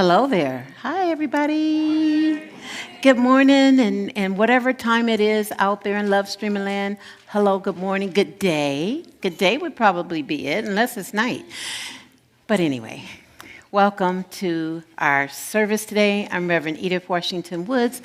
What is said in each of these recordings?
Hello there. Hi, everybody. Good morning, and whatever time it is out there in Love Streaming Land, hello, good morning, good day. Good day would probably be it, unless it's night. But anyway, welcome to our service today. I'm Reverend Edith Washington Woods.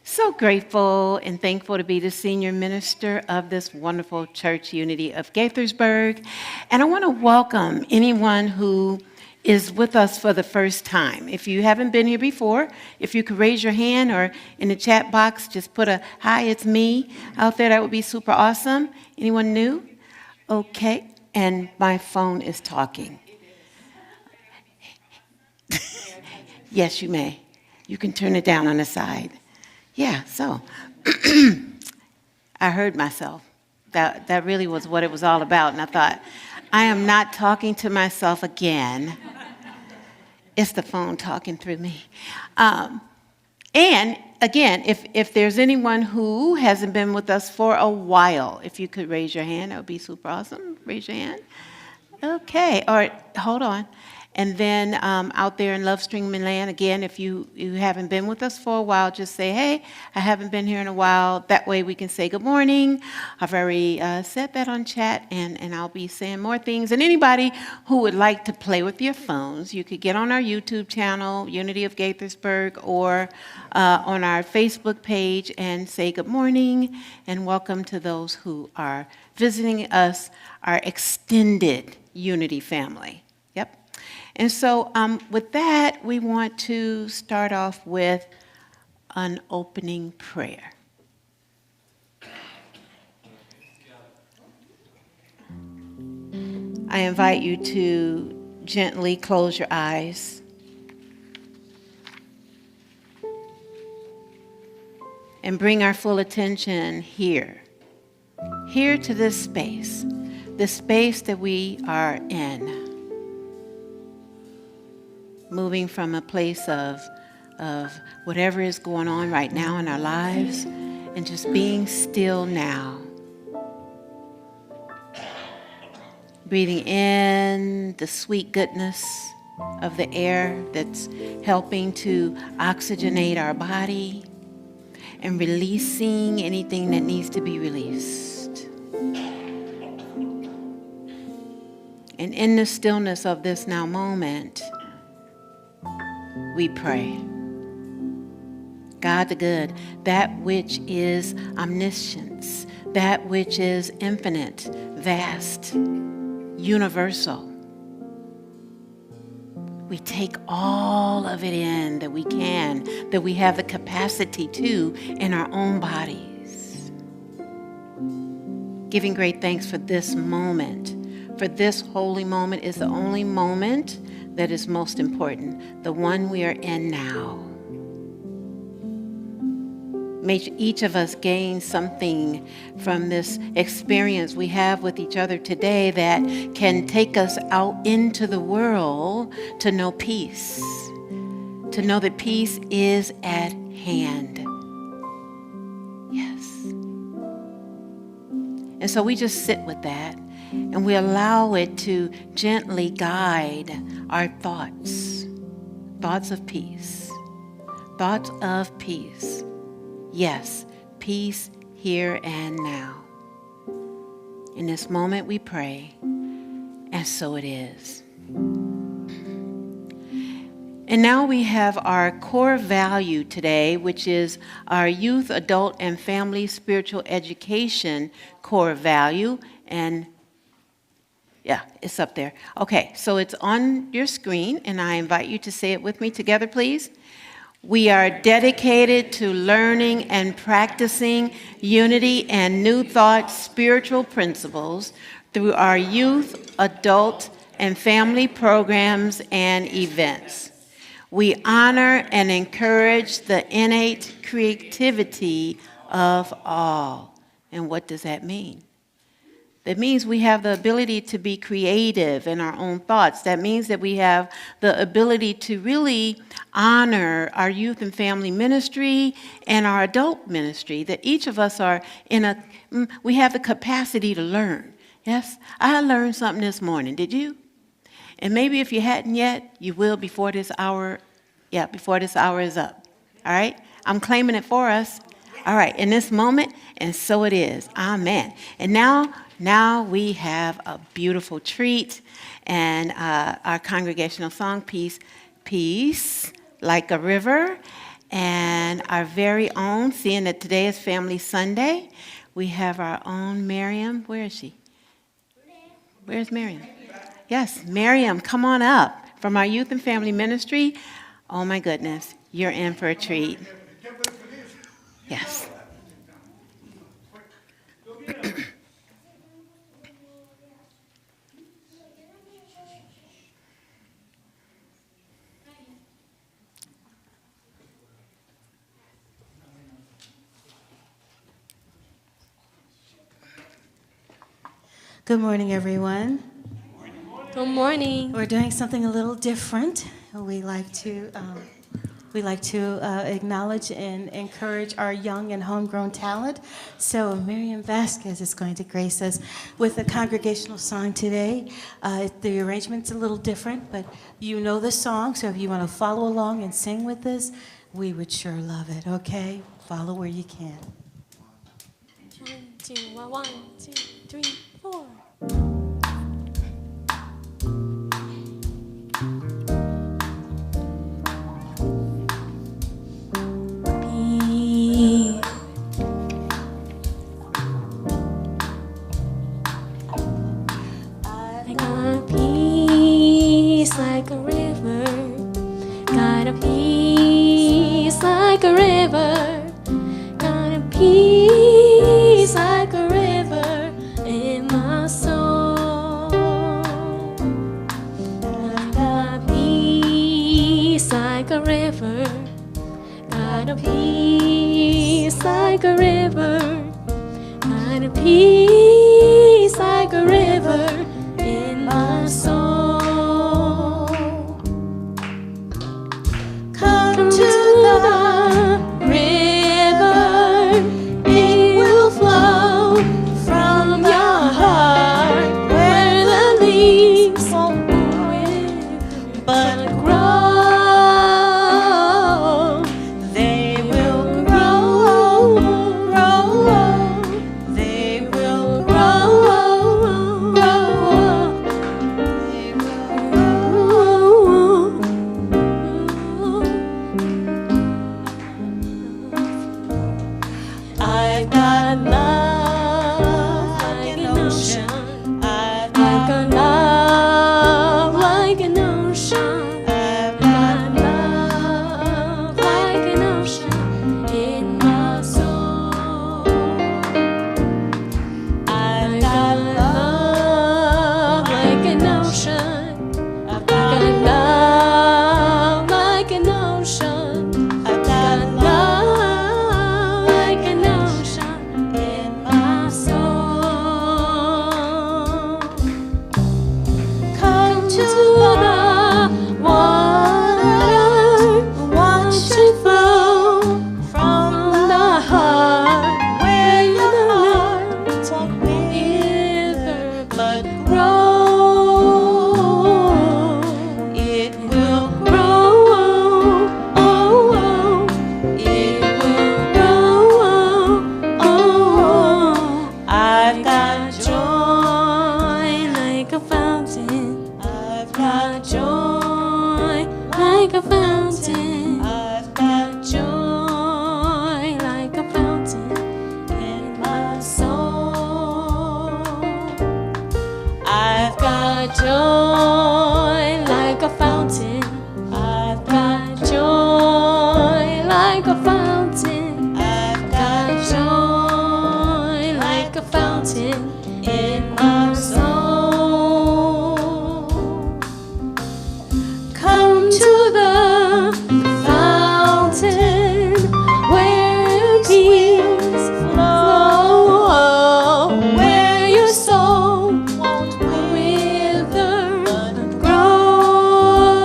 So grateful and thankful to be the senior minister of this wonderful church, Unity of Gaithersburg. And I want to welcome anyone who is with us for the first time. If you haven't been here before, if you could raise your hand or in the chat box, just put a "Hi, it's me" out there, that would be super awesome. Anyone new? Okay, and my phone is talking. Yes, you may. You can turn it down on the side. Yeah, so I heard myself. That really was what it was all about, and I thought, I am not talking to myself again. It's the phone talking through me. And again, if there's anyone who hasn't been with us for a while, if you could raise your hand, that would be super awesome. Raise your hand. Okay, all right, hold on. And then out there in Love Streaming Land, again, if you haven't been with us for a while, just say, "Hey, I haven't been here in a while." That way we can say good morning. I've already said that on chat, and I'll be saying more things. And anybody who would like to play with your phones, you could get on our YouTube channel, Unity of Gaithersburg, or on our Facebook page and say good morning and welcome to those who are visiting us, our extended Unity family. And so with that, we want to start off with an opening prayer. I invite you to gently close your eyes. And bring our full attention here to this space that we are in. Moving from a place of whatever is going on right now in our lives and just being still now. Breathing in the sweet goodness of the air that's helping to oxygenate our body and releasing anything that needs to be released. And in the stillness of this now moment, we pray. God the good, that which is omniscience, that which is infinite, vast, universal. We take all of it in that we can, that we have the capacity to in our own bodies. Giving great thanks for this moment. For this holy moment is the only moment that is most important, the one we are in now. May each of us gain something from this experience we have with each other today that can take us out into the world to know peace, to know that peace is at hand. Yes. And so we just sit with that. And we allow it to gently guide our thoughts. Thoughts of peace. Thoughts of peace. Yes, peace here and now. In this moment we pray, and so it is. And now we have our core value today, which is our youth, adult, and family spiritual education core value. And yeah, it's up there. Okay, so it's on your screen, and I invite you to say it with me together, please. We are dedicated to learning and practicing unity and new thought spiritual principles through our youth, adult, and family programs and events. We honor and encourage the innate creativity of all. And what does that mean? That means we have the ability to be creative in our own thoughts. That means that we have the ability to really honor our youth and family ministry and our adult ministry, that each of us are we have the capacity to learn. Yes, I learned something this morning. Did you? And maybe if you hadn't yet, you will before this hour Yeah, before this hour is up. All right? I'm claiming it for us. All right, in this moment, and so it is. Amen. And now we have a beautiful treat, and our congregational song piece, Peace Like a River, and our very own, seeing that today is Family Sunday, we have our own Miriam. Where is she? Where's Miriam? Yes, Miriam, come on up from our youth and family ministry. Oh my goodness, you're in for a treat. Yes. Good morning, everyone. Good morning. We're doing something a little different. We like to acknowledge and encourage our young and homegrown talent. So Miriam Vasquez is going to grace us with a congregational song today. The arrangement's a little different, but you know the song, so if you want to follow along and sing with us, we would sure love it, okay? Follow where you can. 1, 2, 1, 2, 3, 4. I got peace like a river. Got a peace like a river. Got a peace like a river in my soul. I got peace like a river. Got a peace like a river. Got a peace like a river in my soul. Come to the river, it will flow from your heart where the leaves won't wither but grow. They will grow, they will grow, they will grow. I've got love like an ocean. I've got love like an ocean. I've got love like an ocean in my soul. I've got love like an ocean. I've got love like an ocean. I've got love like an ocean in my soul. Come to the water, watch it flow from the heart where the heart won't wither but grow. It will grow, it will grow. I've got joy like a fountain. I've got joy like a fountain. I've got joy like a fountain in my soul. I've got joy like a fountain. I've got joy like a fountain. I've got joy like a fountain in my soul. Come to the fountain where peace flow, where your soul won't wither but grow.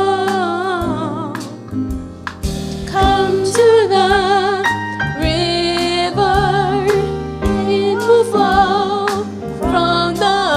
Come to the river, it will flow from the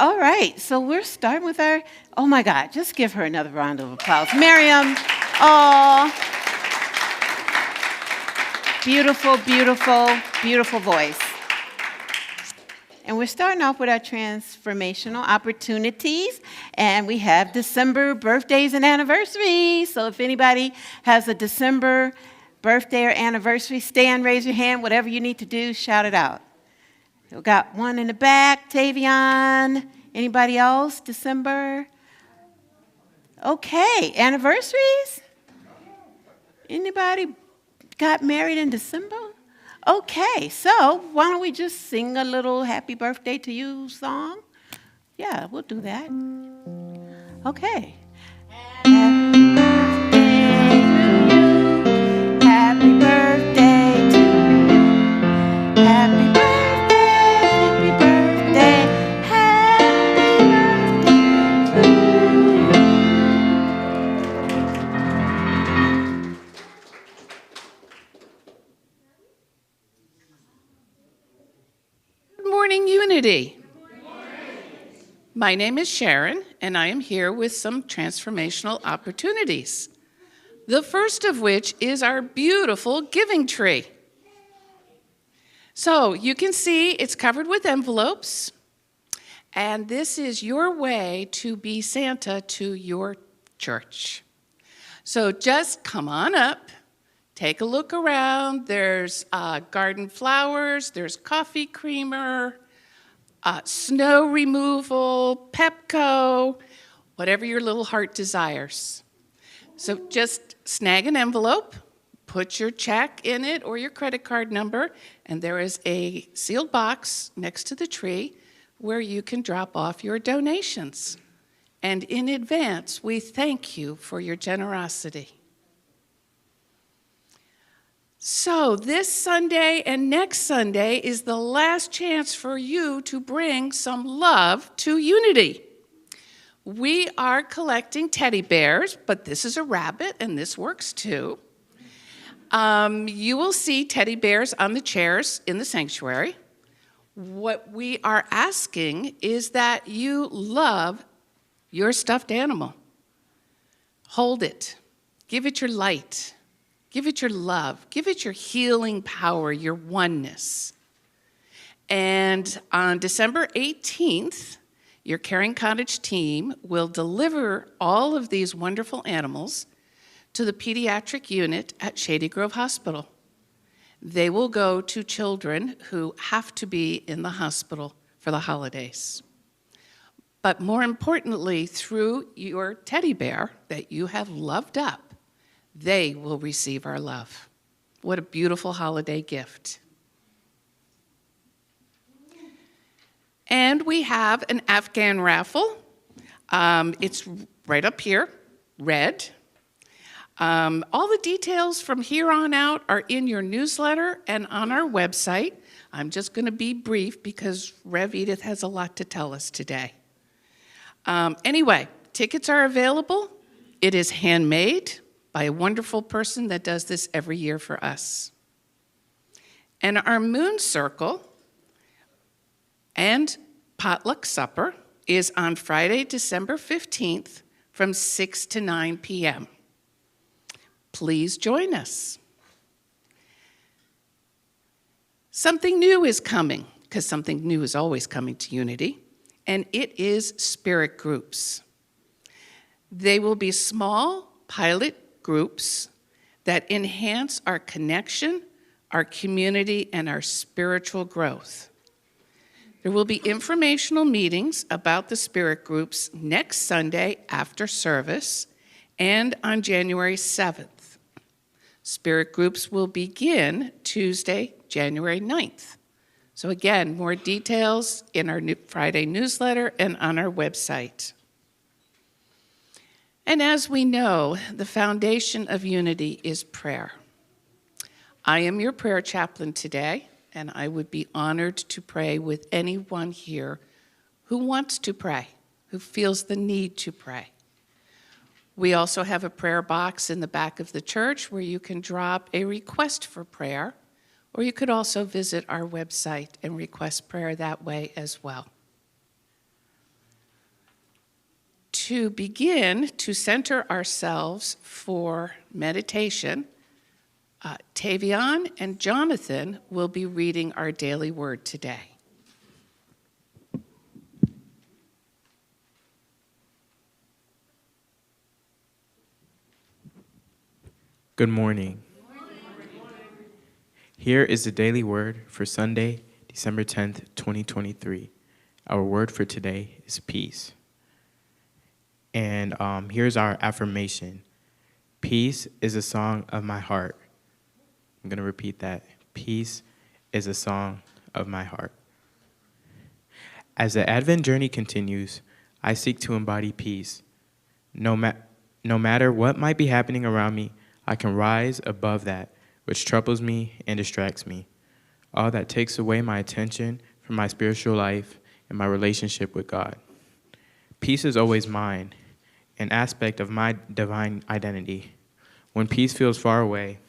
All right, so we're starting with our, oh my God, just give her another round of applause. Miriam, oh, beautiful, beautiful, beautiful voice. And we're starting off with our transformational opportunities, and we have December birthdays and anniversaries. So if anybody has a December birthday or anniversary, stand, raise your hand, whatever you need to do, shout it out. We got one in the back, Tavion. Anybody else? December? Okay, anniversaries? Anybody got married in December? Okay, so why don't we just sing a little happy birthday to you song? Yeah, we'll do that. Okay. Happy birthday to you. Happy birthday, happy birthday, happy birthday to you. Good morning, Unity. My name is Sharon, and I am here with some transformational opportunities. The first of which is our beautiful giving tree. So you can see it's covered with envelopes, and this is your way to be Santa to your church. So just come on up. Take a look around. There's garden flowers, there's coffee creamer, snow removal, Pepco, whatever your little heart desires. So just snag an envelope, put your check in it or your credit card number, and there is a sealed box next to the tree where you can drop off your donations. And in advance, we thank you for your generosity. So this Sunday and next Sunday is the last chance for you to bring some love to Unity. We are collecting teddy bears, but this is a rabbit and this works too. You will see teddy bears on the chairs in the sanctuary. What we are asking is that you love your stuffed animal. Hold it. Give it your light. Give it your love. Give it your healing power, your oneness. And on December 18th, your Caring Cottage team will deliver all of these wonderful animals to the pediatric unit at Shady Grove Hospital. They will go to children who have to be in the hospital for the holidays. But more importantly, through your teddy bear that you have loved up, they will receive our love. What a beautiful holiday gift. And we have an Afghan raffle. It's right up here, red. All the details from here on out are in your newsletter and on our website. I'm just going to be brief because Rev Edith has a lot to tell us today. Anyway, tickets are available. It is handmade by a wonderful person that does this every year for us. And our moon circle and potluck supper is on Friday, December 15th from 6 to 9 p.m. Please join us. Something new is coming, because something new is always coming to Unity, and it is spirit groups. They will be small pilot groups that enhance our connection, our community, and our spiritual growth. There will be informational meetings about the spirit groups next Sunday after service and on January 7th. Spirit groups will begin Tuesday, January 9th. So again, more details in our Friday newsletter and on our website. And as we know, the foundation of Unity is prayer. I am your prayer chaplain today, and I would be honored to pray with anyone here who wants to pray, who feels the need to pray. We also have a prayer box in the back of the church where you can drop a request for prayer, or you could also visit our website and request prayer that way as well. To begin to center ourselves for meditation, Tavion and Jonathan will be reading our daily word today. Good morning. Here is the daily word for Sunday, December 10th, 2023. Our word for today is peace. And here's our affirmation. Peace is a song of my heart. I'm going to repeat that. Peace is a song of my heart. As the Advent journey continues, I seek to embody peace. No matter what might be happening around me, I can rise above that which troubles me and distracts me. All that takes away my attention from my spiritual life and my relationship with God. Peace is always mine, an aspect of my divine identity. When peace feels far away,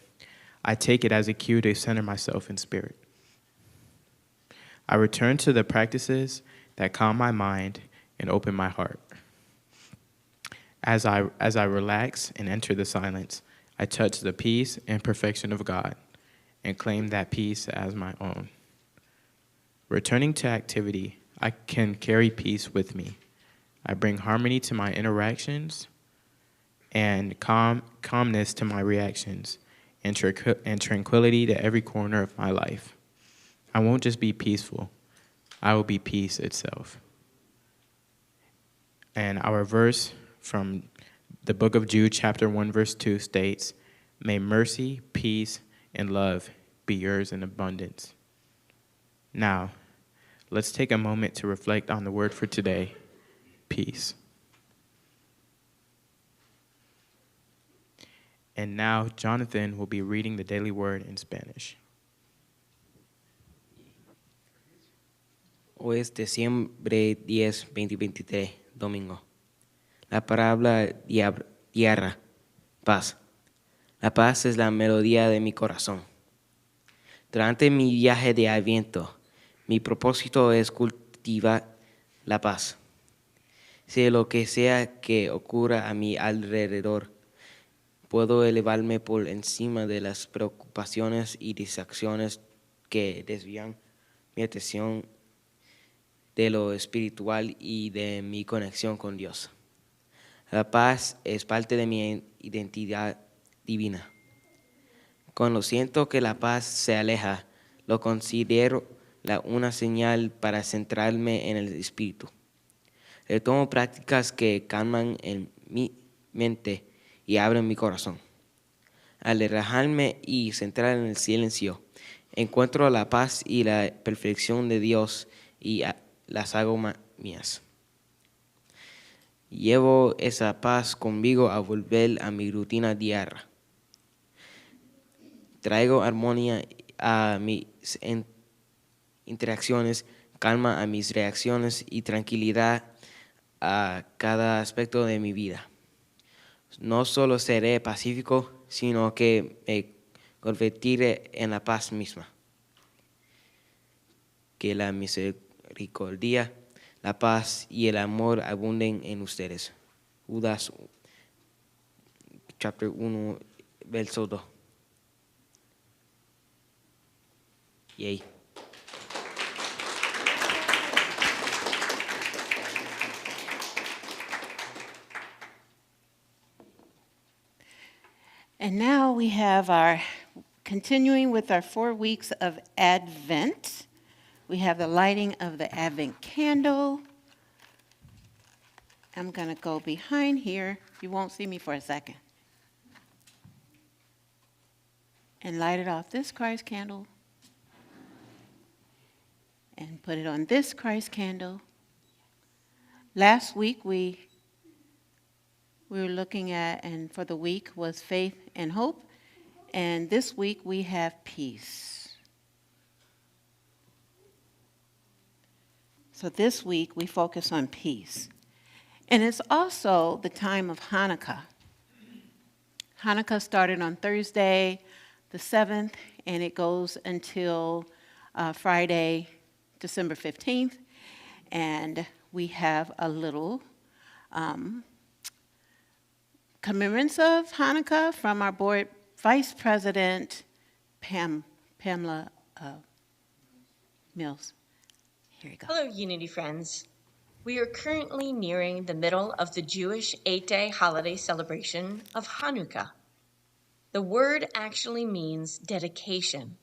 I take it as a cue to center myself in spirit. I return to the practices that calm my mind and open my heart. As I relax and enter the silence, I touch the peace and perfection of God and claim that peace as my own. Returning to activity, I can carry peace with me. I bring harmony to my interactions and calmness to my reactions and tranquility to every corner of my life. I won't just be peaceful. I will be peace itself. And our verse from the book of Jude, chapter 1, verse 2 states, "May mercy, peace, and love be yours in abundance." Now, let's take a moment to reflect on the word for today, peace. And now, Jonathan will be reading the daily word in Spanish. Hoy es diciembre 10, 2023, domingo. La palabra tierra, paz. La paz es la melodía de mi corazón. Durante mi viaje de Adviento, mi propósito es cultivar la paz. Sea lo que sea que ocurra a mi alrededor, puedo elevarme por encima de las preocupaciones y distracciones que desvían mi atención de lo espiritual y de mi conexión con Dios. La paz es parte de mi identidad divina. Cuando siento que la paz se aleja, lo considero una señal para centrarme en el espíritu. Retomo prácticas que calman en mi mente y abren mi corazón. Al relajarme y centrar en el silencio, encuentro la paz y la perfección de Dios y las hago mías. Llevo esa paz conmigo a volver a mi rutina diaria. Traigo armonía a mis interacciones, calma a mis reacciones y tranquilidad a cada aspecto de mi vida. No solo seré pacífico, sino que me convertiré en la paz misma. Que la misericordia, la paz y el amor abunden en ustedes. Judas, chapter 1, verso 2. Yay. And now we have continuing with our 4 weeks of Advent. We have the lighting of the Advent candle. I'm going to go behind here. You won't see me for a second. And light it off this Christ candle. And put it on this Christ candle. Last week we were looking at, and for the week was faith and hope. And this week we have peace. So this week we focus on peace. And it's also the time of Hanukkah. Hanukkah started on Thursday, the 7th, and it goes until Friday, December 15th. And we have a little Commemorations of Hanukkah from our board vice president, Pamela Mills. Here you go. Hello, Unity friends. We are currently nearing the middle of the Jewish 8-day holiday celebration of Hanukkah. The word actually means dedication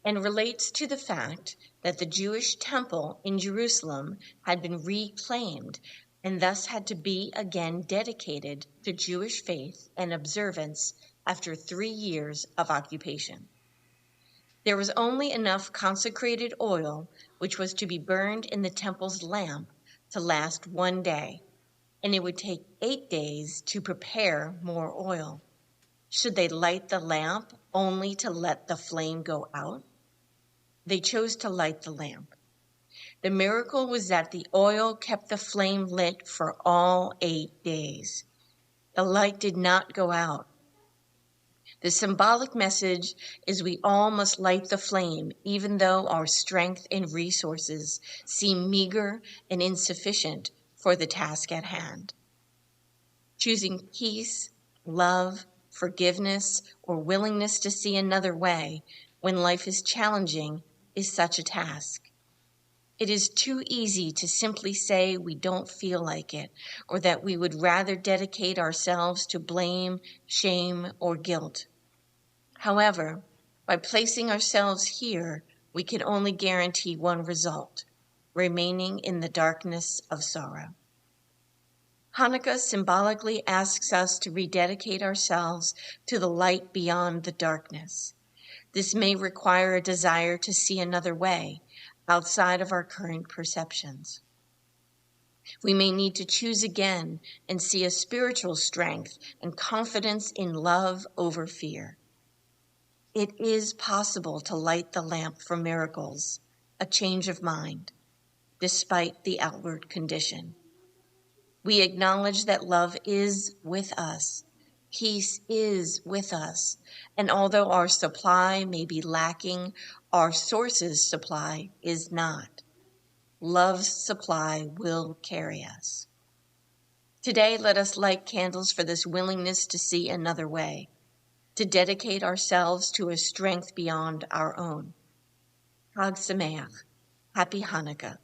and relates to the fact that the Jewish temple in Jerusalem had been reclaimed and thus had to be again dedicated to Jewish faith and observance after 3 years of occupation. There was only enough consecrated oil, which was to be burned in the temple's lamp, to last 1 day, and it would take 8 days to prepare more oil. Should they light the lamp only to let the flame go out? They chose to light the lamp. The miracle was that the oil kept the flame lit for all 8 days. The light did not go out. The symbolic message is we all must light the flame, even though our strength and resources seem meager and insufficient for the task at hand. Choosing peace, love, forgiveness, or willingness to see another way when life is challenging is such a task. It is too easy to simply say we don't feel like it, or that we would rather dedicate ourselves to blame, shame, or guilt. However, by placing ourselves here, we can only guarantee one result: remaining in the darkness of sorrow. Hanukkah symbolically asks us to rededicate ourselves to the light beyond the darkness. This may require a desire to see another way, outside of our current perceptions. We may need to choose again and see a spiritual strength and confidence in love over fear. It is possible to light the lamp for miracles, a change of mind, despite the outward condition. We acknowledge that love is with us, peace is with us, and although our supply may be lacking, our source's supply is not. Love's supply will carry us. Today, let us light candles for this willingness to see another way, to dedicate ourselves to a strength beyond our own. Chag Sameach, Happy Hanukkah.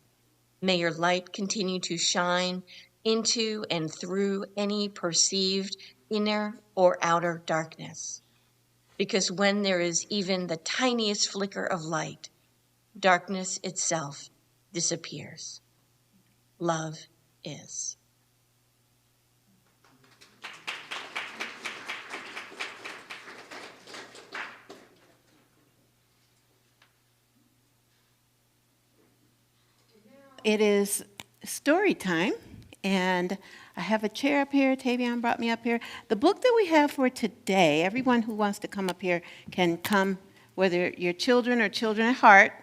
May your light continue to shine into and through any perceived inner or outer darkness. Because when there is even the tiniest flicker of light, darkness itself disappears. Love is. It is story time, and I have a chair up here. Tavion brought me up here. The book that we have for today, everyone who wants to come up here can come, whether you're children or children at heart.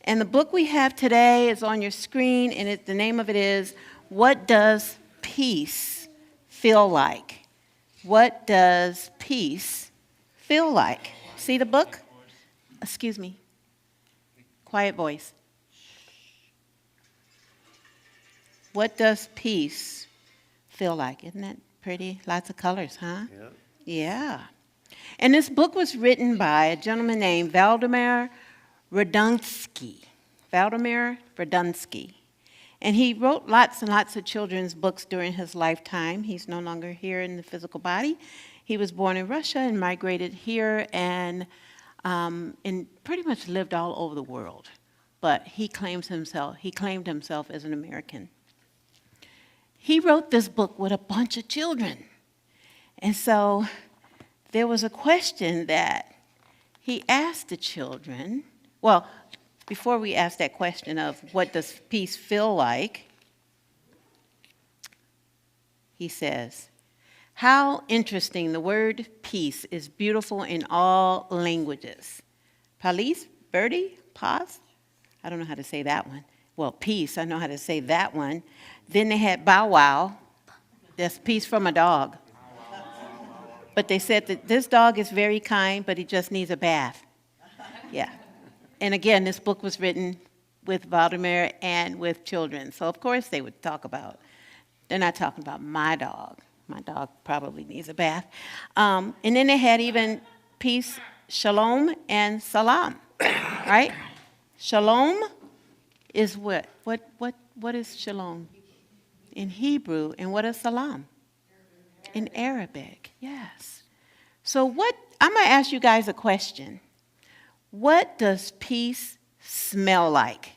And the book we have today is on your screen, and the name of it is, What Does Peace Feel Like? What does peace feel like? See the book? Excuse me. Quiet voice. What does peace feel like? Isn't that pretty? Lots of colors, huh? Yeah. Yeah. And this book was written by a gentleman named Vladimir Radunsky. Vladimir Radunsky. And he wrote lots and lots of children's books during his lifetime. He's no longer here in the physical body. He was born in Russia and migrated here and pretty much lived all over the world. But he claimed himself as an American. He wrote this book with a bunch of children. And so there was a question that he asked the children. Well, before we ask that question of what does peace feel like, he says, how interesting, the word peace is beautiful in all languages. Palis, Birdie, Paz? I don't know how to say that one. Well, peace, I know how to say that one. Then they had bow wow. That's peace from a dog. But they said that this dog is very kind, but he just needs a bath. Yeah. And again, this book was written with Vladimir and with children. So, of course, they would talk about They're not talking about my dog. My dog probably needs a bath. And then they had even peace, shalom, and salam, right? Shalom is what? What is shalom? In Hebrew. And what is salam? In Arabic, yes. So I'm going to ask you guys a question. What does peace smell like?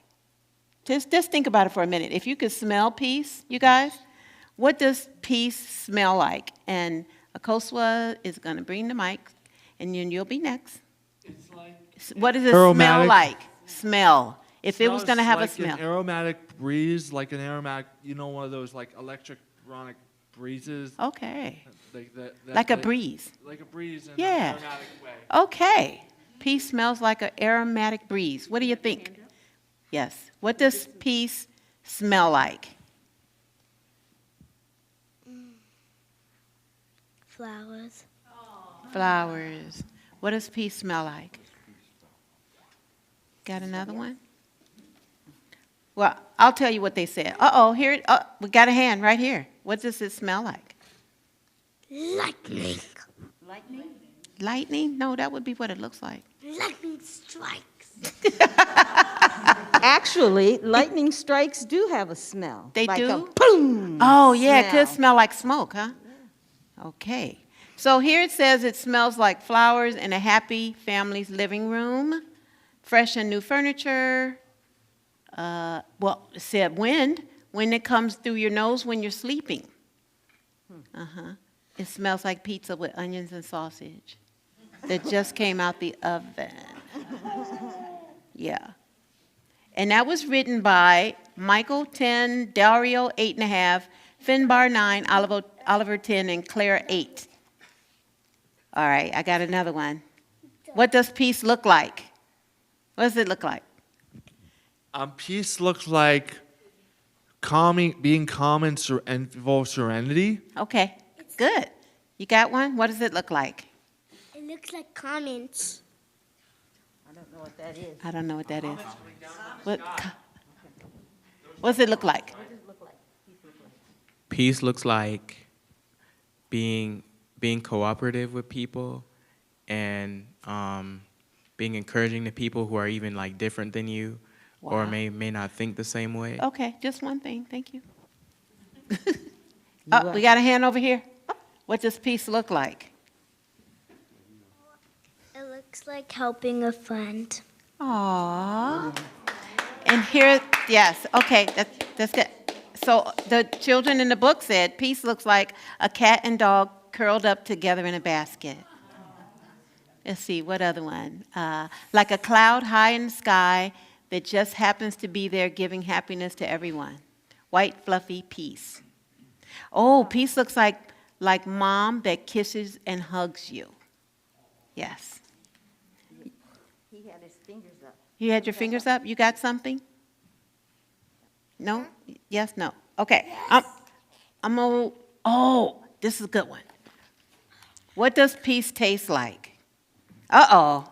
Just think about it for a minute. If you could smell peace, you guys, what does peace smell like? And Akoswa is going to bring the mic, and then you'll be next. It's like What does it smell aromatic. like? Smell. If it was going to have a like smell. an aromatic breeze, like an aromatic, one of those like electronic breezes. Okay. Like, Like a breeze. Like a breeze in Yeah. an aromatic way. Okay. Peace smells like an aromatic breeze. What do you think? Yes. What does peace smell like? Flowers. Flowers. What does peace smell like? Got another one? Well, I'll tell you what they said. Here, we got a hand right here. What does it smell like? Lightning. Lightning? No, that would be what it looks like. Lightning strikes. Actually, lightning strikes do have a smell. They like do? A boom. Oh, yeah, it could smell. smell like smoke, huh? Okay. So here it says it smells like flowers in a happy family's living room, fresh and new furniture. It said wind, when it comes through your nose when you're sleeping. It smells like pizza with onions and sausage that just came out the oven. Yeah. And that was written by Michael 10, Dario 8.5, Finbar 9, Oliver 10, and Claire 8. All right, I got another one. What does peace look like? What does it look like? Peace looks like being calm and full of serenity. Okay, good. You got one? What does it look like? It looks like comments. I don't know what that is. I don't know what that is. What does it look like? Peace looks like being cooperative with people and being encouraging to people who are even like different than you or Wow. may not think the same way. Okay, just one thing. Thank you. We got a hand over here. What does peace look like? It looks like helping a friend. Aww. And here, yes, okay, that's good. So the children in the book said, peace looks like a cat and dog curled up together in a basket. Let's see, what other one? Like a cloud high in the sky that just happens to be there giving happiness to everyone. White, fluffy peace. Oh, peace looks like mom that kisses and hugs you. Yes. He had his fingers up. You had your fingers up? You got something? No? Yes, no. Okay. This is a good one. What does peace taste like? Uh-oh.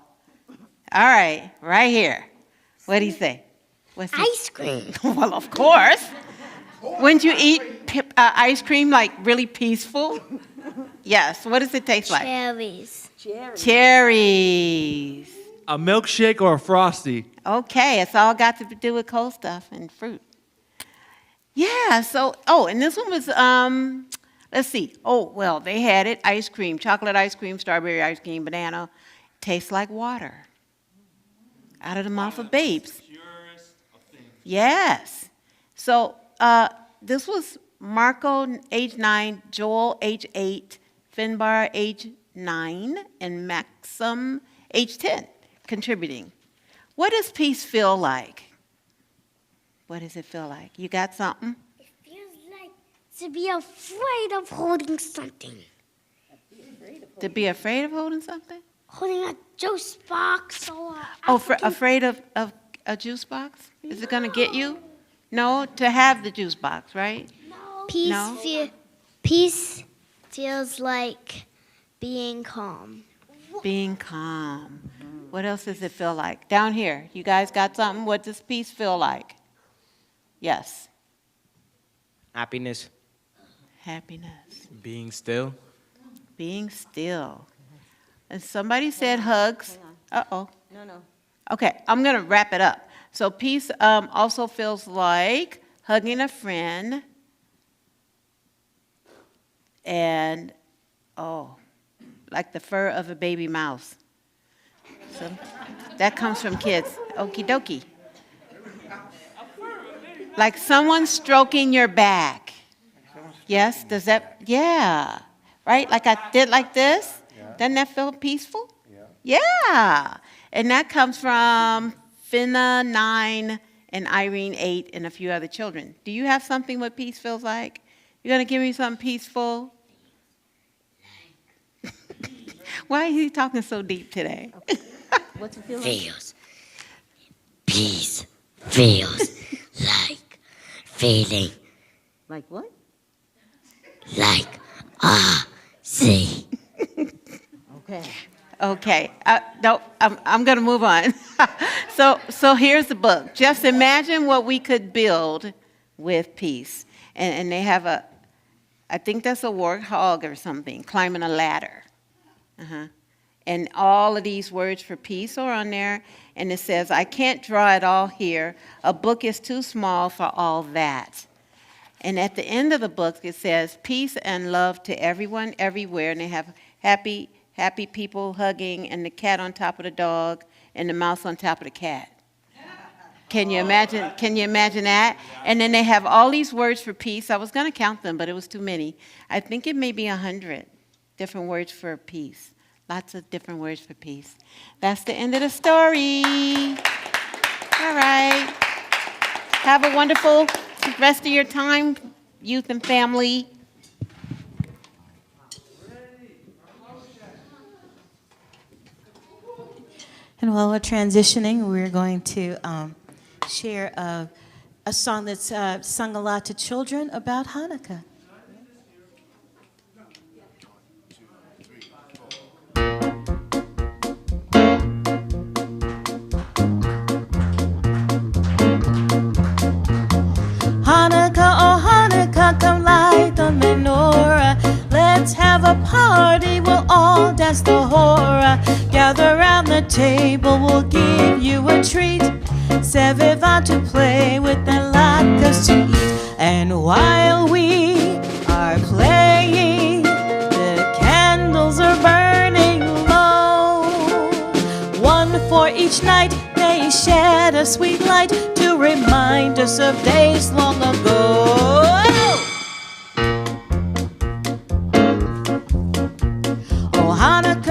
All right, right here. What do you say? What's it? Ice cream. Well, of course. Wouldn't you eat ice cream like really peaceful? Yes. What does it taste like? Cherries. Cherries. A milkshake or a frosty. Okay, it's all got to do with cold stuff and fruit. Yeah, and this one was, let's see. Oh, well, they had it, ice cream, chocolate ice cream, strawberry ice cream, banana. Tastes like water. Out of the mouth of babes. Yes. So this was Marco, age 9, Joel, age 8, Finbar, age 9, and Maxim, age 10, contributing. What does peace feel like? What does it feel like? You got something? It feels like to be afraid of holding something. To be afraid of holding something? Holding a juice box or Afraid of a juice box? Is it going to get you? No, to have the juice box, right? Peace, No? Peace feels like being calm. Being calm. What else does it feel like? Down here, you guys got something? What does peace feel like? Yes. Happiness. Happiness. Being still. Being still. And somebody said hugs. Uh-oh. No. Okay, I'm going to wrap it up. So peace also feels like hugging a friend and, like the fur of a baby mouse. So that comes from kids. Okie dokie. Like someone stroking your back. Yes, does that, yeah. Right, like I did like this? Doesn't that feel peaceful? Yeah. And that comes from Finna 9 and Irene 8 and a few other children. Do you have something what peace feels like? You're going to give me something peaceful? Why is he talking so deep today? What's it feel like? Feels. Peace feels like feeling Like what? like sea. Okay. Okay. No, I'm going to move on. So here's the book. Just imagine what we could build with peace. And they have I think that's a warthog or something, climbing a ladder. And all of these words for peace are on there. And it says, I can't draw it all here. A book is too small for all that. And at the end of the book, it says, peace and love to everyone, everywhere. And they have happy people hugging, and the cat on top of the dog, and the mouse on top of the cat. Can you imagine? Can you imagine that? And then they have all these words for peace. I was going to count them, but it was too many. I think it may be 100 different words for peace. Lots of different words for peace. That's the end of the story. All right. Have a wonderful rest of your time, youth and family. And while we're transitioning, we're going to share a song that's sung a lot to children about Hanukkah. Hanukkah, oh Hanukkah, come light the menorah. Let's have a party, we'll all dance the hora. Gather round the table, we'll give you a treat. Sevivant to play with and latkes to eat. And while we are playing, the candles are burning low. One for each night, they shed a sweet light to remind us of days long ago.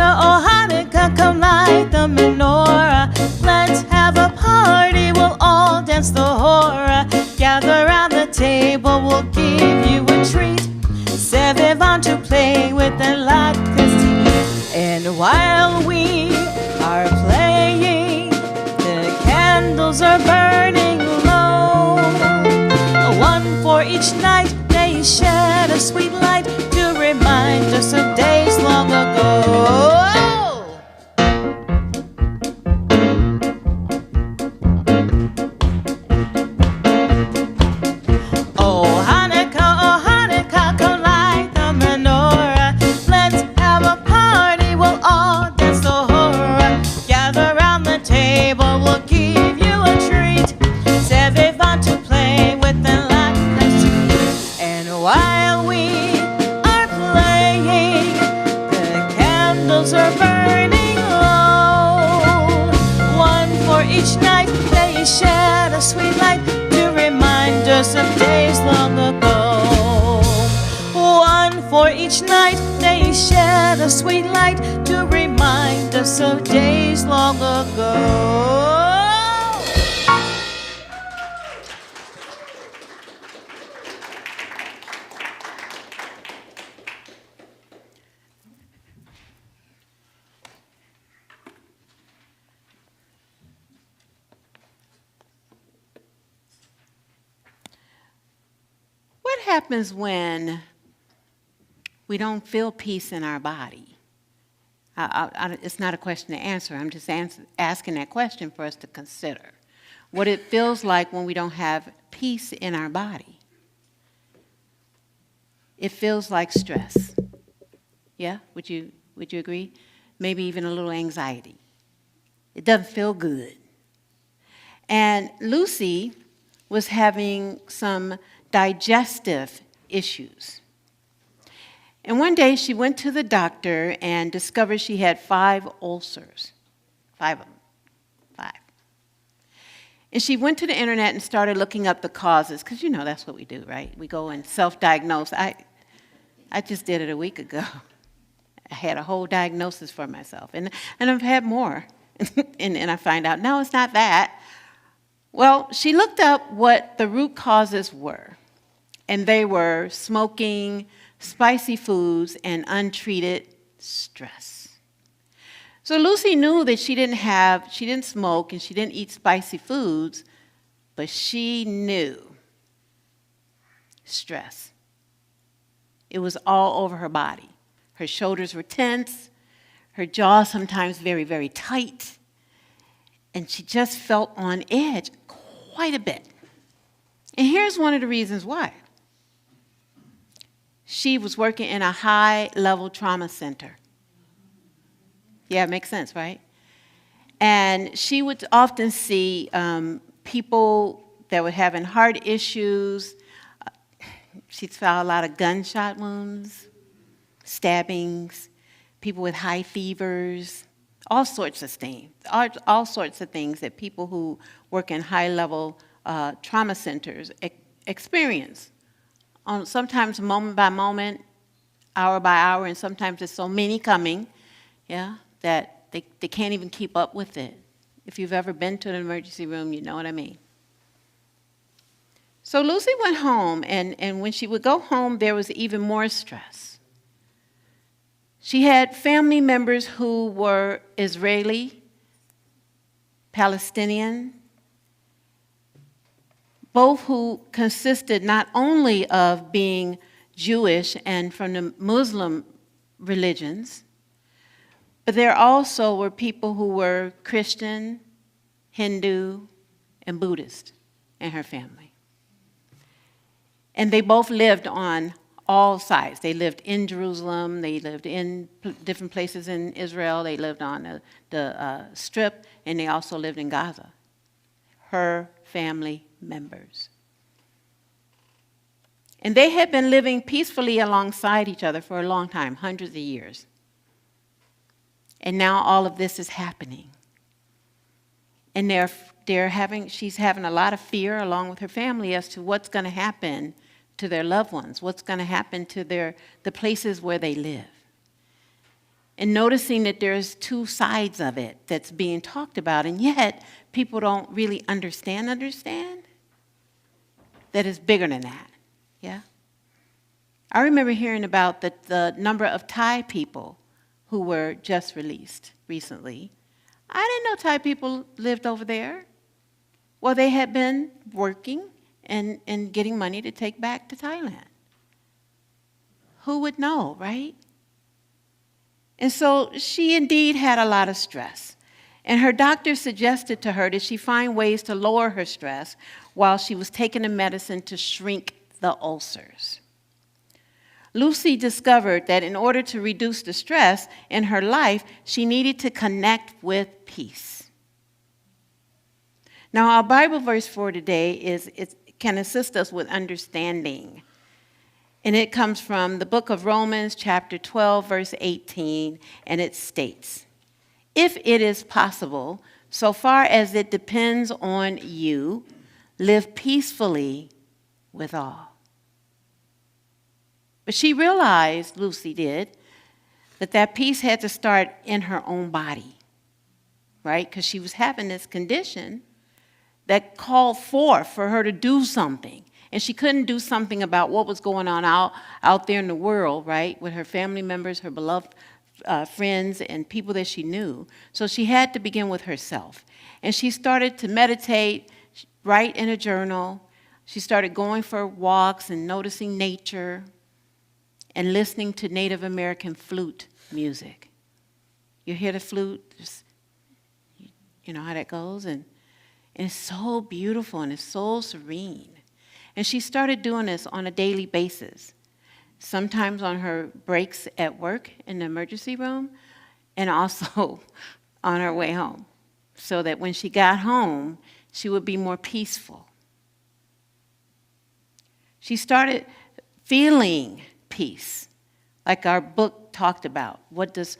Oh Hanukkah, come light the menorah. Let's have a party, we'll all dance the hora. Gather round the table, we'll give you a treat. Sevivant to play with and latkes to eat. And while we are playing, the candles are burning low. One for each night, they shed a sweet light to remind us of days long ago. Oh Hanukkah, come light the menorah. Let's have a party, we'll all dance the hora. Gather round the table, we'll give you a treat. Sevivant to play with and latkes to eat. And while we are playing, the candles are burning low. One for each night, they shed a sweet light to remind us of days long ago. One for each night, they shed a sweet light to remind us of days long ago. What happens when we don't feel peace in our body? It's not a question to answer. I'm just asking that question for us to consider. What it feels like when we don't have peace in our body. it feels like stress. Yeah, would you agree? Maybe even a little anxiety. It doesn't feel good. And Lucy was having some digestive issues. And one day she went to the doctor and discovered she had 5 ulcers. 5 of them. 5. And she went to the internet and started looking up the causes, because you know that's what we do, right? We go and self-diagnose. I just did it a week ago. I had a whole diagnosis for myself, and I've had more. and I find out, no, it's not that. Well, she looked up what the root causes were, and they were smoking, spicy foods, and untreated stress. So Lucy knew that she didn't smoke and she didn't eat spicy foods, but she knew stress. It was all over her body. Her shoulders were tense, her jaw sometimes very, very tight, and she just felt on edge quite a bit. And here's one of the reasons why. She was working in a high-level trauma center. Yeah, it makes sense, right? And she would often see people that were having heart issues. She saw a lot of gunshot wounds, stabbings, people with high fevers, all sorts of things. All sorts of things that people who work in high-level trauma centers experience. Sometimes moment by moment, hour by hour, and sometimes there's so many coming, yeah, that they can't even keep up with it. If you've ever been to an emergency room, you know what I mean. So Lucy went home, and when she would go home, there was even more stress. She had family members who were Israeli, Palestinian, both who consisted not only of being Jewish and from the Muslim religions, but there also were people who were Christian, Hindu, and Buddhist in her family. And they both lived on all sides. They lived in Jerusalem, they lived in different places in Israel, they lived on the Strip, and they also lived in Gaza. Her family members. And they had been living peacefully alongside each other for a long time, hundreds of years. And now all of this is happening. And she's having a lot of fear along with her family as to what's going to happen to their loved ones, what's going to happen to the places where they live. And noticing that there's 2 sides of it that's being talked about, and yet people don't really understand that it's bigger than that, yeah? I remember hearing about the number of Thai people who were just released recently. I didn't know Thai people lived over there. Well, they had been working and getting money to take back to Thailand. Who would know, right? And so she indeed had a lot of stress. And her doctor suggested to her that she find ways to lower her stress while she was taking the medicine to shrink the ulcers. Lucy discovered that in order to reduce the stress in her life, she needed to connect with peace. Now, our Bible verse for today it can assist us with understanding. And it comes from the book of Romans, chapter 12, verse 18, and it states, "If it is possible, so far as it depends on you, live peacefully with all." But she realized, Lucy did, that peace had to start in her own body, right? Because she was having this condition that called for her to do something. And she couldn't do something about what was going on out there in the world, right, with her family members, her beloved friends, and people that she knew. So she had to begin with herself. And she started to meditate, write in a journal. She started going for walks and noticing nature and listening to Native American flute music. You hear the flute, just, you know how that goes? And it's so beautiful and it's so serene. And she started doing this on a daily basis. sometimes on her breaks at work in the emergency room, and also on her way home, so that when she got home, she would be more peaceful. She started feeling peace, like our book talked about. What does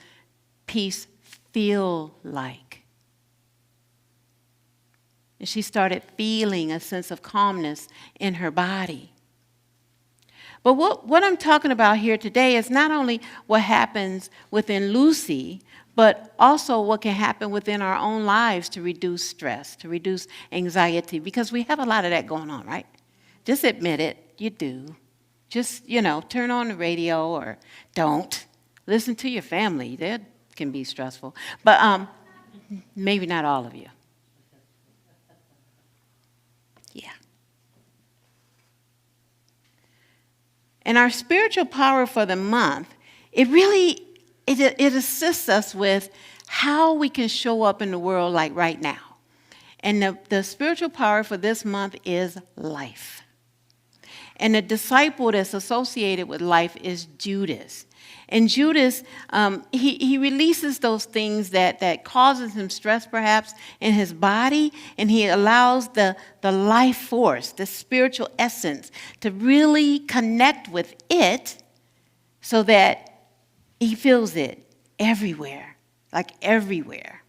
peace feel like? And she started feeling a sense of calmness in her body. But what I'm talking about here today is not only what happens within Lucy, but also what can happen within our own lives to reduce stress, to reduce anxiety, because we have a lot of that going on, right? Just admit it, you do. Just, turn on the radio or don't. Listen to your family. That can be stressful. But maybe not all of you. Yeah. And our spiritual power for the month, it assists us with how we can show up in the world like right now. And the spiritual power for this month is life. And the disciple that's associated with life is Judas. And Judas, he releases those things that causes him stress perhaps in his body, and he allows the life force, the spiritual essence, to really connect with it so that he feels it everywhere, like everywhere.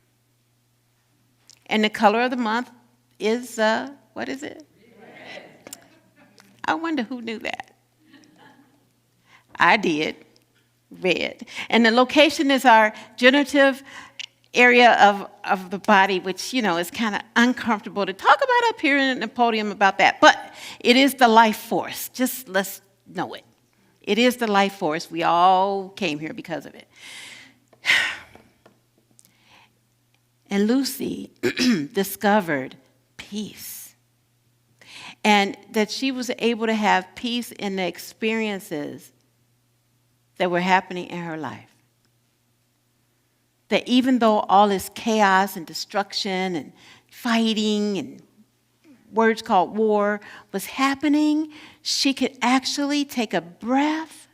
And the color of the month is, what is it? I wonder who knew that. I did. Red. And the location is our generative area of the body, which, is kind of uncomfortable to talk about up here in the podium about that. But it is the life force. Just let's know it. It is the life force. We all came here because of it. And Lucy discovered peace. And that she was able to have peace in the experiences that were happening in her life. That even though all this chaos and destruction and fighting and words called war was happening, she could actually take a breath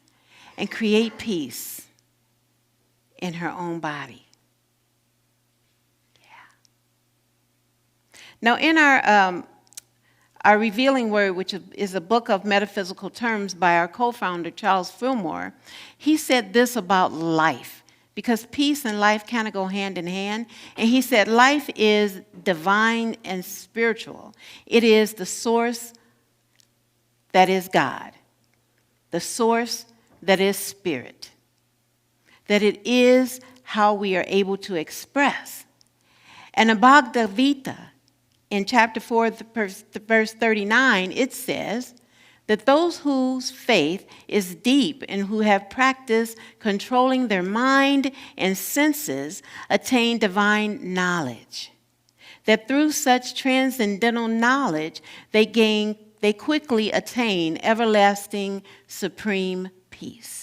and create peace in her own body. Yeah. Now, in our Revealing Word, which is a book of metaphysical terms by our co-founder, Charles Fillmore, he said this about life, because peace and life kind of go hand in hand. And he said life is divine and spiritual. It is the source that is God, the source that is spirit, that it is how we are able to express. And the Bhagavad Gita, in chapter 4, verse 39, it says that those whose faith is deep and who have practiced controlling their mind and senses attain divine knowledge. That through such transcendental knowledge, they quickly attain everlasting supreme peace.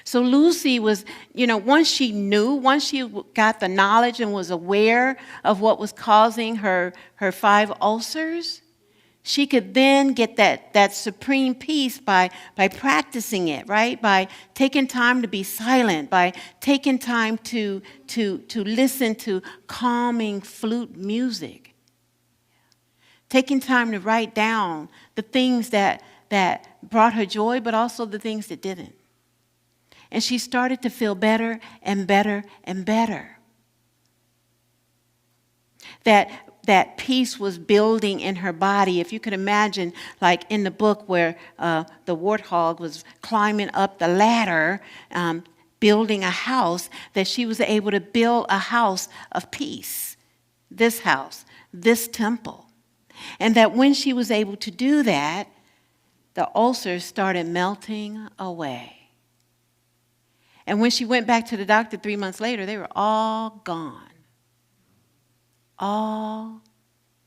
So Lucy was, once she got the knowledge and was aware of what was causing her 5 ulcers, she could then get that supreme peace by practicing it, right? By taking time to be silent, by taking time to listen to calming flute music, taking time to write down the things that brought her joy, but also the things that didn't. And she started to feel better and better and better. That peace was building in her body. If you could imagine, like in the book where the warthog was climbing up the ladder, building a house, that she was able to build a house of peace. This house, this temple. And that when she was able to do that, the ulcers started melting away. And when she went back to the doctor 3 months later, they were all gone. All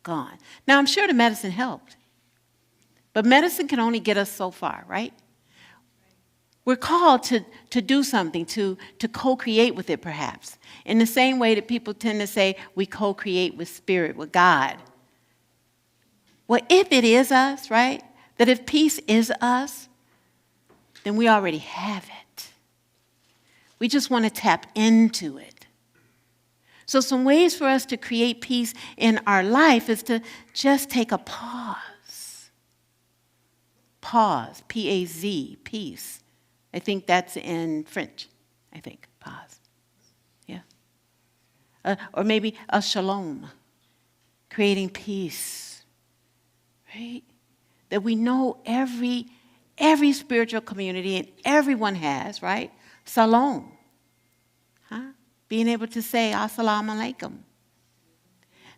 gone. Now, I'm sure the medicine helped. But medicine can only get us so far, right? We're called to do something, to co-create with it, perhaps. In the same way that people tend to say we co-create with spirit, with God. Well, if it is us, right? That if peace is us, then we already have it. We just want to tap into it. So some ways for us to create peace in our life is to just take a pause. Pause, P-A-Z, peace. I think that's in French, I think, pause. Yeah. Or maybe a shalom, creating peace, right? That we know every spiritual community and everyone has, right? Shalom. Huh? Being able to say assalamu alaikum.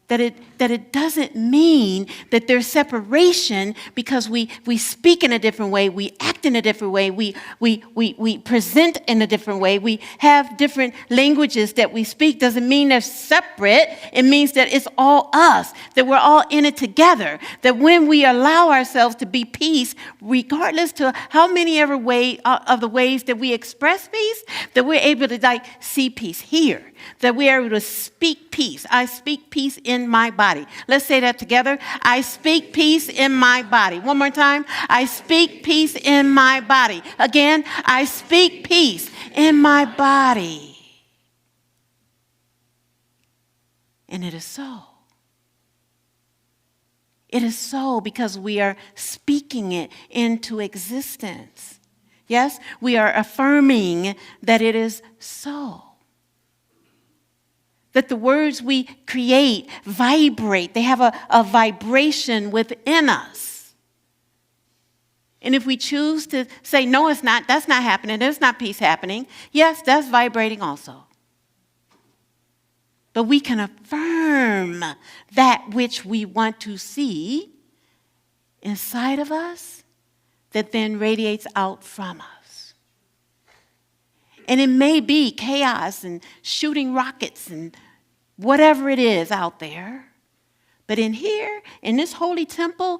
That it doesn't mean that there's separation because we speak in a different way, we act in a different way, we present in a different way, we have different languages that we speak. Doesn't mean they're separate. It means that it's all us, that we're all in it together. That when we allow ourselves to be peace, regardless to how many ever way of the ways that we express peace, that we're able to see peace here. That we are able to speak peace. I speak peace in my body. Let's say that together. I speak peace in my body. One more time. I speak peace in my body. Again, I speak peace in my body. And it is so. It is so because we are speaking it into existence. Yes, we are affirming that it is so. That the words we create vibrate. They have a vibration within us. And if we choose to say, no, it's not, that's not happening, there's not peace happening, yes, that's vibrating also. But we can affirm that which we want to see inside of us that then radiates out from us. And it may be chaos and shooting rockets and whatever it is out there. But in here, in this holy temple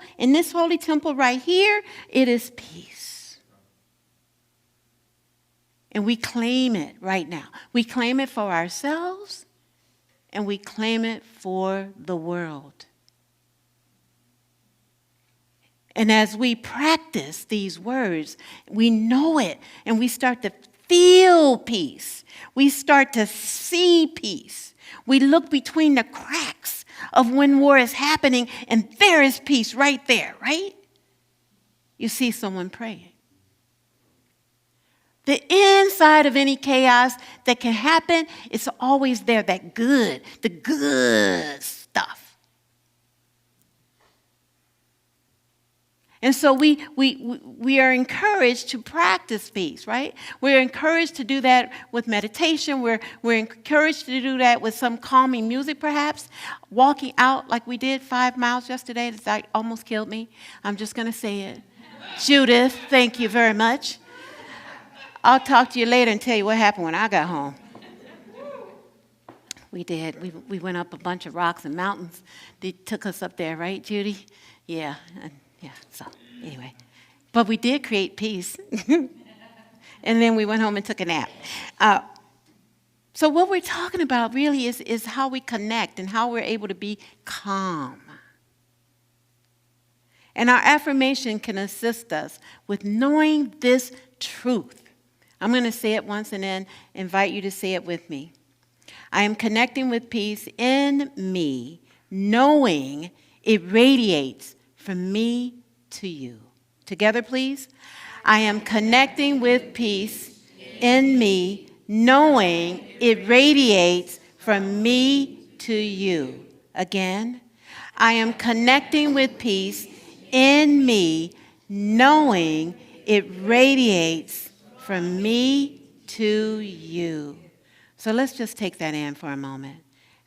right here, it is peace. And we claim it right now. We claim it for ourselves and we claim it for the world. And as we practice these words, we know it and we start to feel peace. We start to see peace. We look between the cracks of when war is happening and there is peace right there, right? You see someone praying. The inside of any chaos that can happen, it's always there, the good stuff. And so we are encouraged to practice peace, right? We're encouraged to do that with meditation. We're encouraged to do that with some calming music, perhaps. Walking out like we did 5 miles yesterday. That almost killed me. I'm just going to say it. Judith, thank you very much. I'll talk to you later and tell you what happened when I got home. We did. We went up a bunch of rocks and mountains. They took us up there, right, Judy? Yeah. Yeah, so anyway. But we did create peace. And then we went home and took a nap. So what we're talking about really is how we connect and how we're able to be calm. And our affirmation can assist us with knowing this truth. I'm going to say it once and then invite you to say it with me. I am connecting with peace in me, knowing it radiates from me to you. Together, please. I am connecting with peace in me, knowing it radiates from me to you. Again, I am connecting with peace in me, knowing it radiates from me to you. So let's just take that in for a moment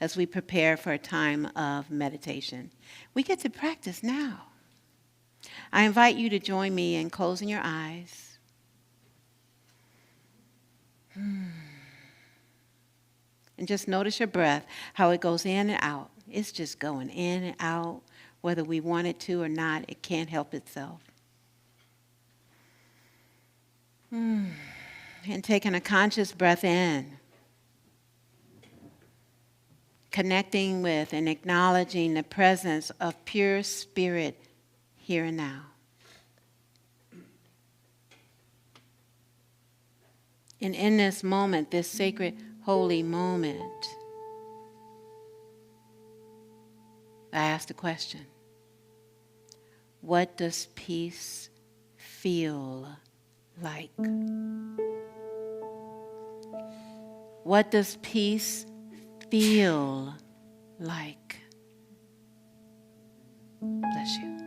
as we prepare for a time of meditation. We get to practice now. I invite you to join me in closing your eyes. And just notice your breath, how it goes in and out. It's just going in and out, whether we want it to or not. It can't help itself. And taking a conscious breath in. Connecting with and acknowledging the presence of pure spirit here and now. And in this moment, this sacred, holy moment, I ask the question, what does peace feel like? What does peace feel like? Bless you.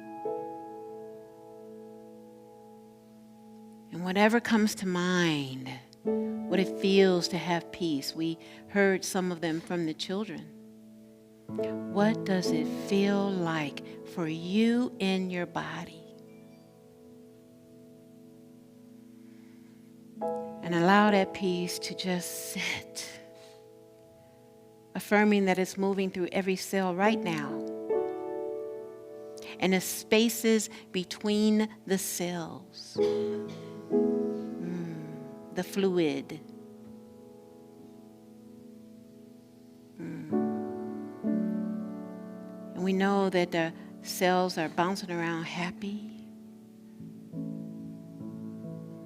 And whatever comes to mind, what it feels to have peace. We heard some of them from the children. What does it feel like for you in your body? And allow that peace to just sit, affirming that it's moving through every cell right now. And the spaces between the cells. The fluid. And we know that the cells are bouncing around happy.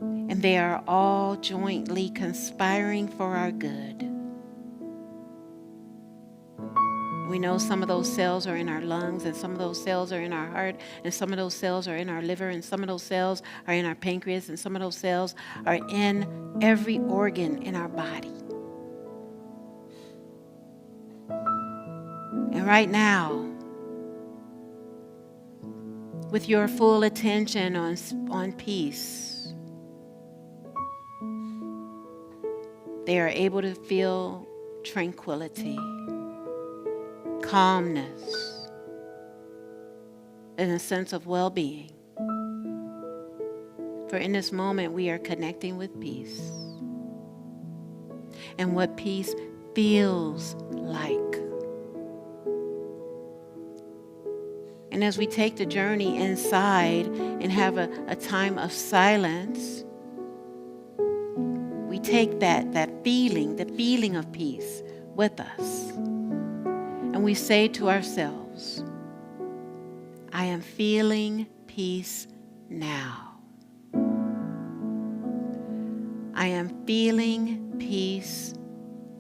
And they are all jointly conspiring for our good. We know some of those cells are in our lungs, and some of those cells are in our heart, and some of those cells are in our liver, and some of those cells are in our pancreas, and some of those cells are in every organ in our body. And right now, with your full attention on peace, they are able to feel tranquility, calmness, and a sense of well-being. For in this moment, we are connecting with peace and what peace feels like. And as we take the journey inside and have a time of silence, we take that feeling, the feeling of peace with us. And we say to ourselves, I am feeling peace now. I am feeling peace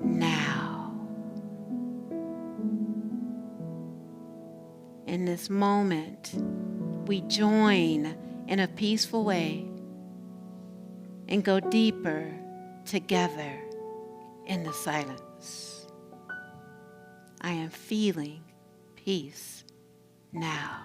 now. In this moment, we join in a peaceful way and go deeper together in the silence. I am feeling peace now.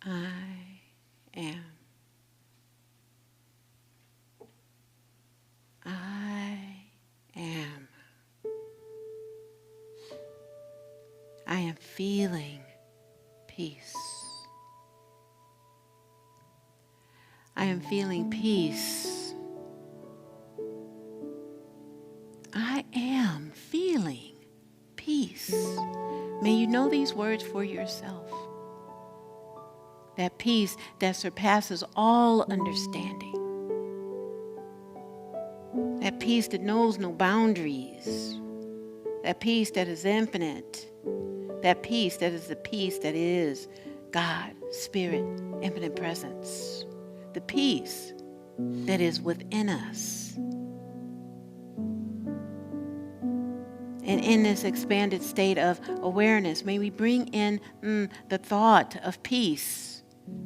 I am. I am. I am feeling peace. I am feeling peace. I am feeling peace. May you know these words for yourself. That peace that surpasses all understanding. That peace that knows no boundaries. That peace that is infinite. That peace that is the peace that is God, Spirit, infinite presence. The peace that is within us. And in this expanded state of awareness, may we bring in the thought of peace.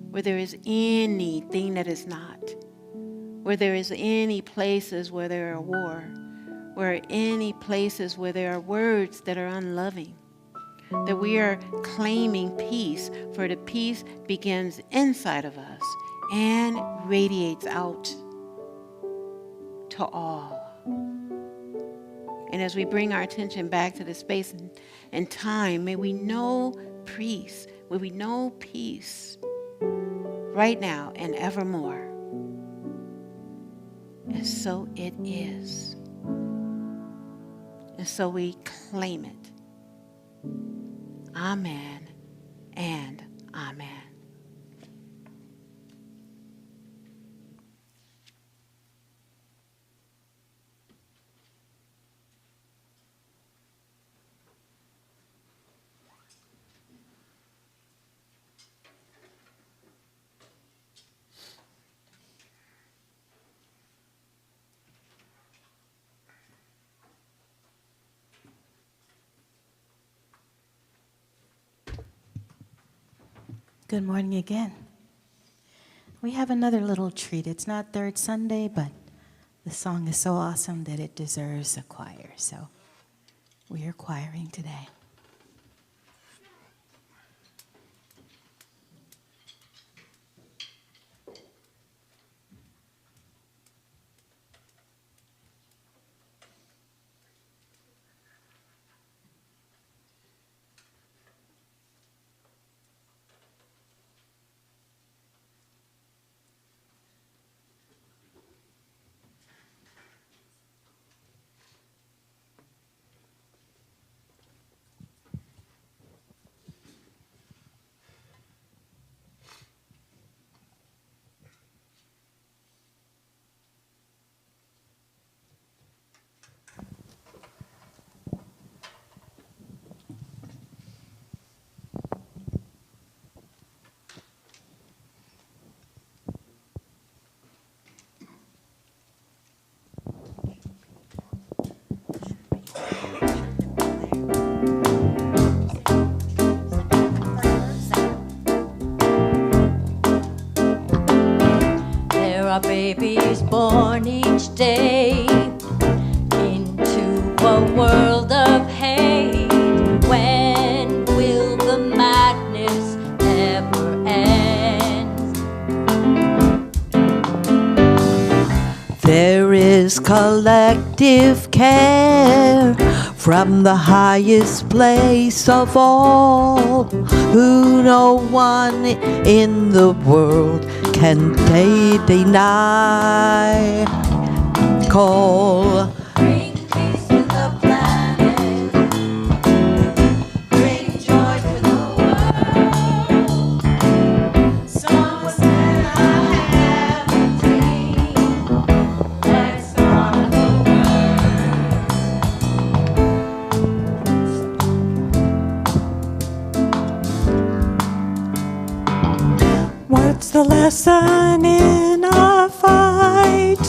Where there is anything that is not, where there is any places where there are war, where any places where there are words that are unloving, that we are claiming peace, for the peace begins inside of us and radiates out to all. And as we bring our attention back to the space and time, may we know peace. May we know peace right now and evermore. And so it is. And so we claim it. Amen and amen. Good morning again. We have another little treat. It's not third Sunday, but the song is so awesome that it deserves a choir. So we are choiring today. There are babies born each day into a world of hate. When will the madness ever end? There is collective care from the highest place of all, who no one in the world can deny. Call. Bring peace to the planet. Bring joy to the world. Someone said I have a dream. Let's honor the What's the lesson in a fight?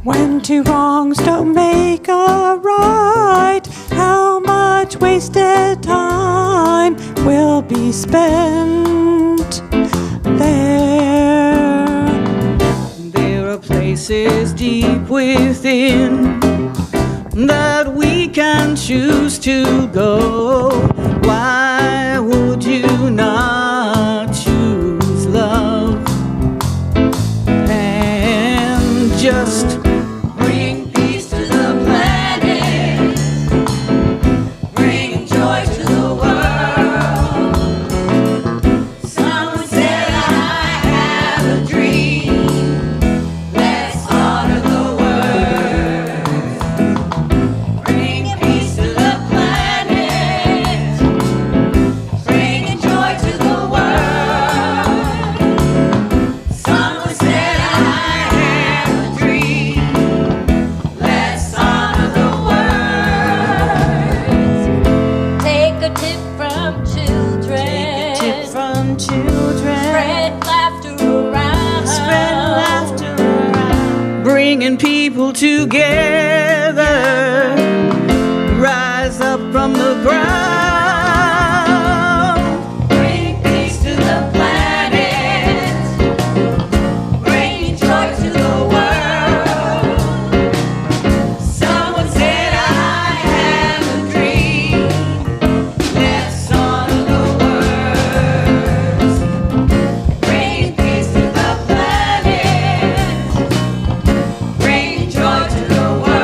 When two wrongs don't make a right, how much wasted time will be spent there? There are places deep within that we can choose to go. Why would you not choose love? And just Bring peace to the planet. Bring joy to the world. Someone said I have a dream. Let's honor the words. Bring peace to the planet. Bring joy to the world. Someone said I have a dream. Let's honor the words. Take a tip from children. Tip from children. Spread laughter around. Spread laughter around. bringing people together, rise up from the ground. Bring peace to the planet. Bring joy to the world. Someone said I have a dream. Let's honor the words. Bring peace to the planet. Bring joy to the world.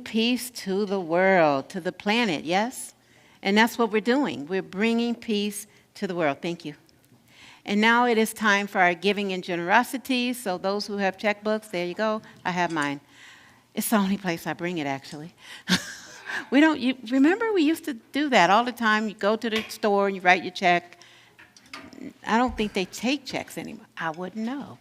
peace to the world, to the planet, yes? And that's what we're doing. We're bringing peace to the world. Thank you. And now it is time for our giving and generosity. So those who have checkbooks, there you go. I have mine. It's the only place I bring it, actually. Remember we used to do that all the time. You go to the store and you write your check. I don't think they take checks anymore. I wouldn't know.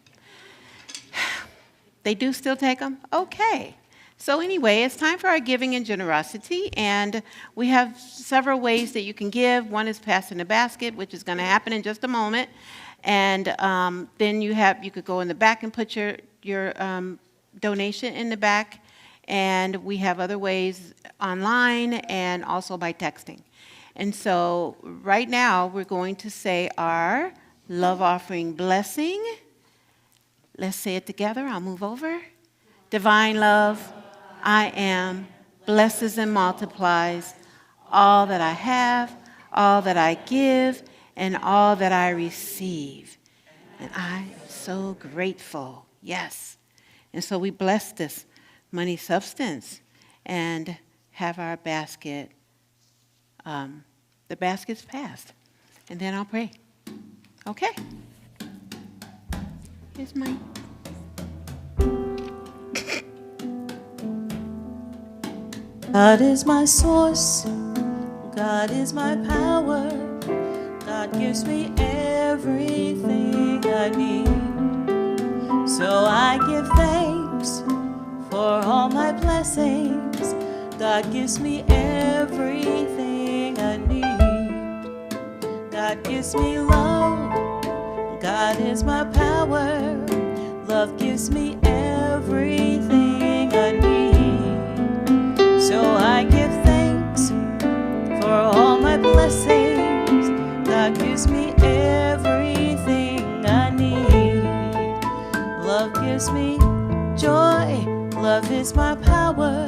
They do still take them? Okay. So anyway, it's time for our giving and generosity, and we have several ways that you can give. One is passing the basket, which is going to happen in just a moment, and then you could go in the back and put your donation in the back, and we have other ways online and also by texting. And so right now we're going to say our love offering blessing. Let's say it together. I'll move over. Divine love, I am, blesses and multiplies all that I have, all that I give, and all that I receive. And I'm so grateful. Yes. And so we bless this money substance and have our basket, the basket's passed. And then I'll pray. Okay. Here's mine. God is my source, God is my power, God gives me everything I need. So I give thanks for all my blessings, God gives me everything I need. God gives me love, God is my power, love gives me everything I need. So I give thanks for all my blessings, God gives me everything I need. Love gives me joy, love is my power,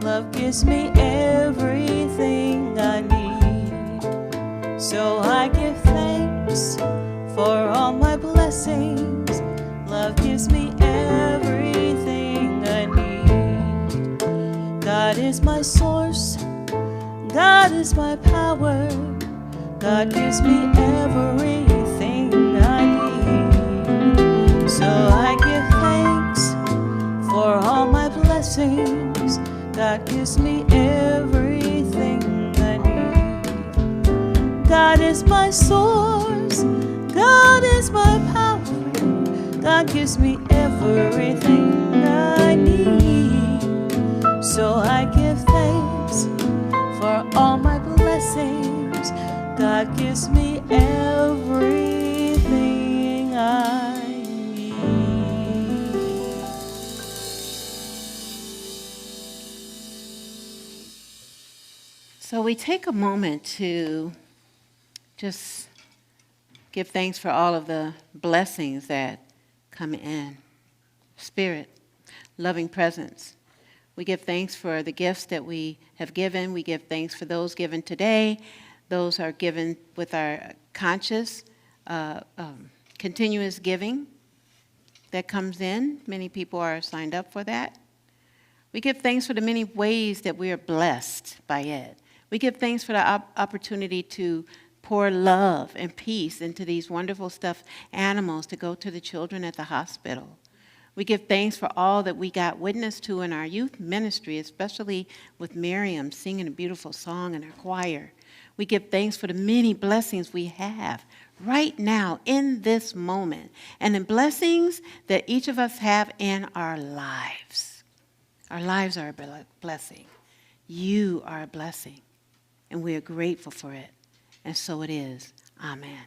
love gives me everything I need. So I give thanks for all my blessings, love gives me everything I need. God is my source, God is my power, God gives me everything I need. So I give thanks for all my blessings, God gives me everything I need. God is my source, God is my power, God gives me everything I need. So I give thanks for all my blessings, God gives me everything I need. So we take a moment to just give thanks for all of the blessings that come in. Spirit, loving presence. We give thanks for the gifts that we have given. We give thanks for those given today. Those are given with our conscious, continuous giving that comes in. Many people are signed up for that. We give thanks for the many ways that we are blessed by it. We give thanks for the opportunity to pour love and peace into these wonderful stuffed animals to go to the children at the hospital. We give thanks for all that we got witness to in our youth ministry, especially with Miriam singing a beautiful song in our choir. We give thanks for the many blessings we have right now in this moment, and the blessings that each of us have in our lives. Our lives are a blessing. You are a blessing, and we are grateful for it. And so it is. Amen.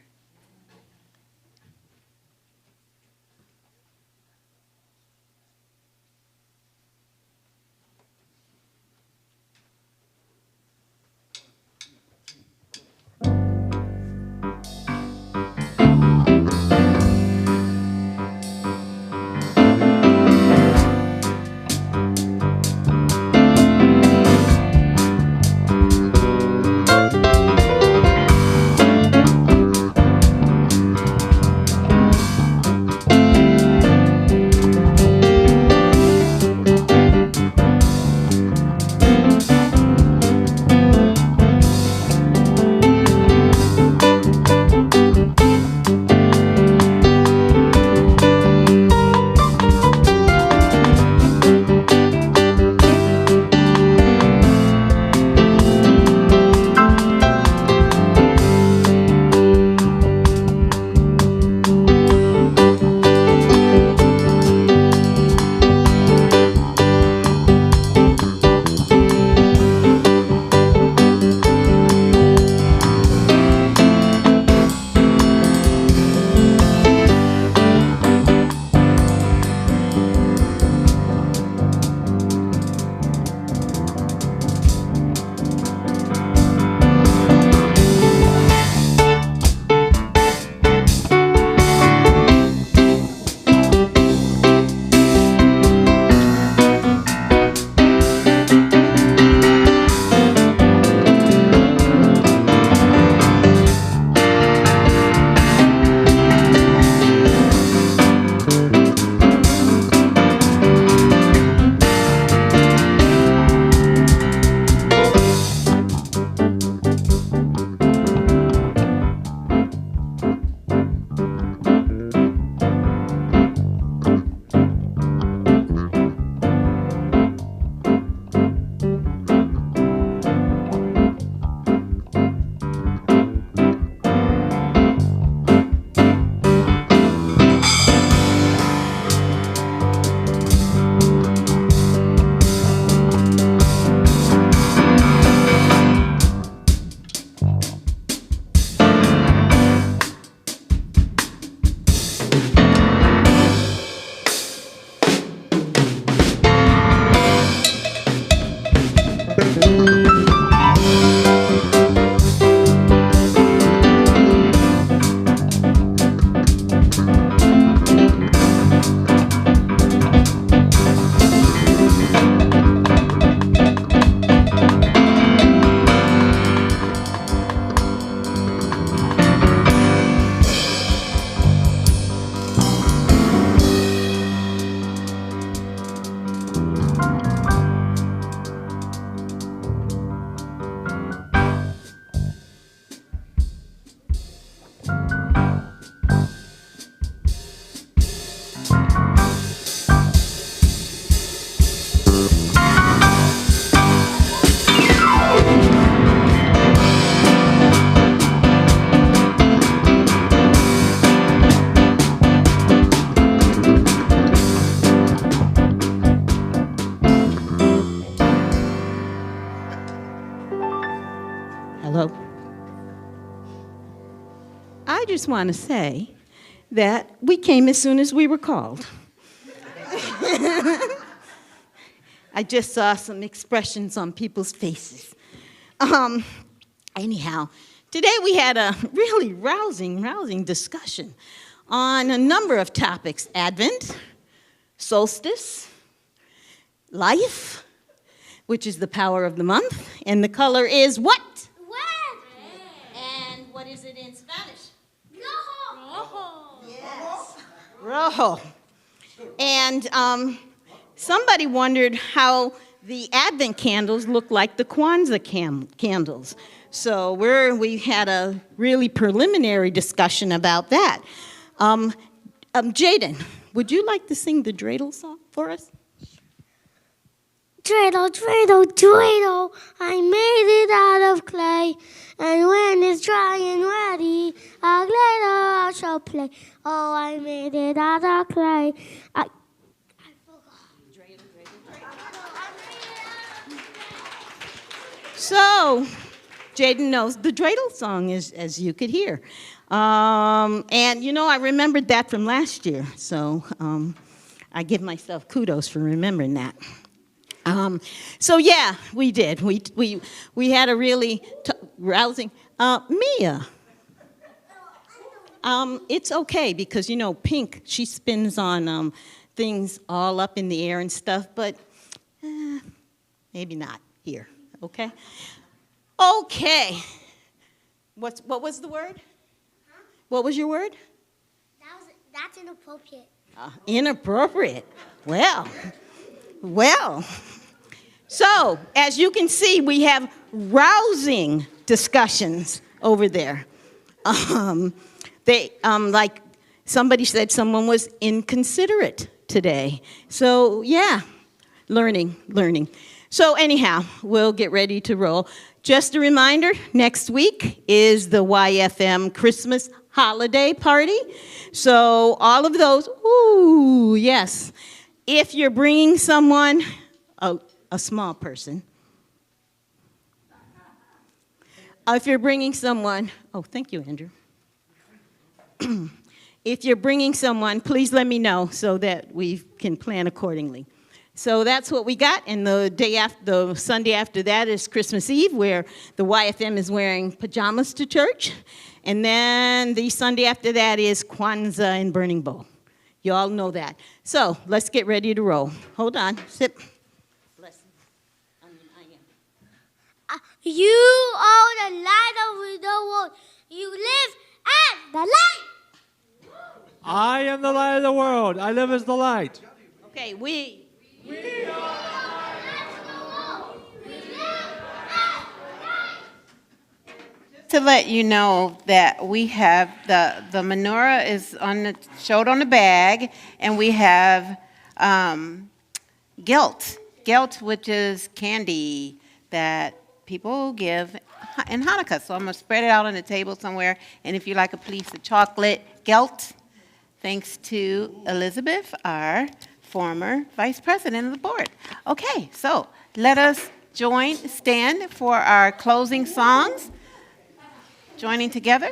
I just want to say that we came as soon as we were called. I just saw some expressions on people's faces. Anyhow, today we had a really rousing discussion on a number of topics: Advent, solstice, life, which is the power of the month, and the color is what? Red. And what is it in Spanish? Rojo. Yes. Rojo. And somebody wondered how the Advent candles look like the Kwanzaa candles. So we had a really preliminary discussion about that. Jaden, would you like to sing the dreidel song for us? Dreidel, dreidel, dreidel, I made it out of clay. And when it's dry and ready, later I shall play. Oh, I made it out of clay. I forgot. So, Jaden knows the dreidel song, as you could hear. And, I remembered that from last year. So, I give myself kudos for remembering that. So yeah, we did. We had a really rousing. Mia, it's okay because Pink, she spins on things all up in the air and stuff, but maybe not here. Okay. Okay. What was the word? Huh? What was your word? That's inappropriate. Inappropriate. Well. So, as you can see, we have rousing discussions over there. Like somebody said, someone was inconsiderate today. So, yeah, learning. So, anyhow, we'll get ready to roll. Just a reminder, next week is the YFM Christmas holiday party. So, all of those, ooh, yes. If you're bringing someone, a small person. If you're bringing someone, thank you, Andrew. If you're bringing someone, please let me know so that we can plan accordingly. So that's what we got, and the Sunday after that is Christmas Eve, where the YFM is wearing pajamas to church, and then the Sunday after that is Kwanzaa and Burning Bowl. You all know that. So let's get ready to roll. Hold on, sit. You are the light of the world. You live as the light. I am the light of the world. I live as the light. Okay, we are the light of the world. We live as the light. To let you know that we have the menorah is showed on the bag, and we have gelt, which is candy that people give in Hanukkah. So I'm going to spread it out on the table somewhere. And if you like a piece of chocolate, gelt, thanks to Elizabeth, our former vice president of the board. Okay, so let us stand for our closing songs. Joining together.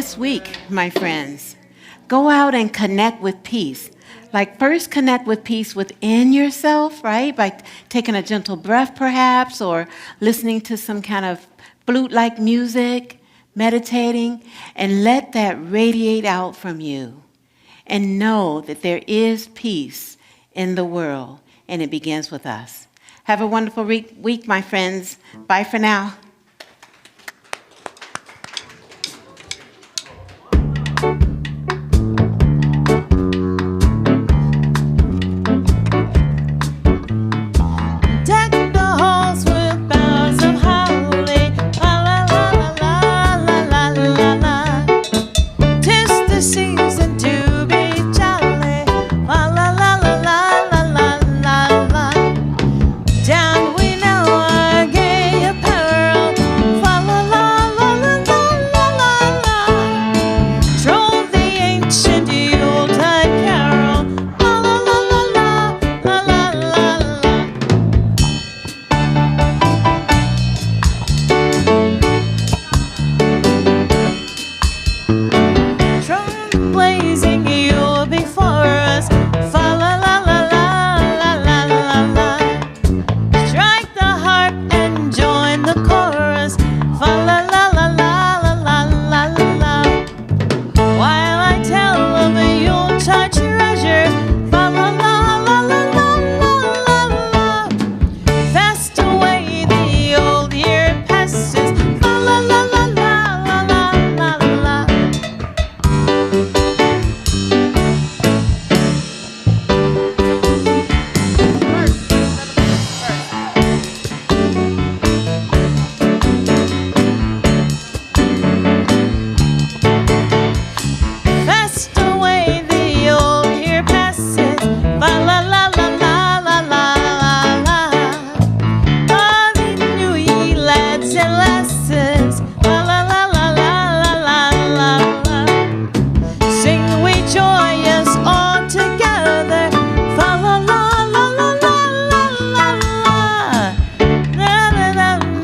this week, my friends, go out and connect with peace. Like, first connect with peace within yourself, right? By taking a gentle breath, perhaps, or listening to some kind of flute-like music, meditating, and let that radiate out from you. And know that there is peace in the world, and it begins with us. Have a wonderful week, my friends. Bye for now.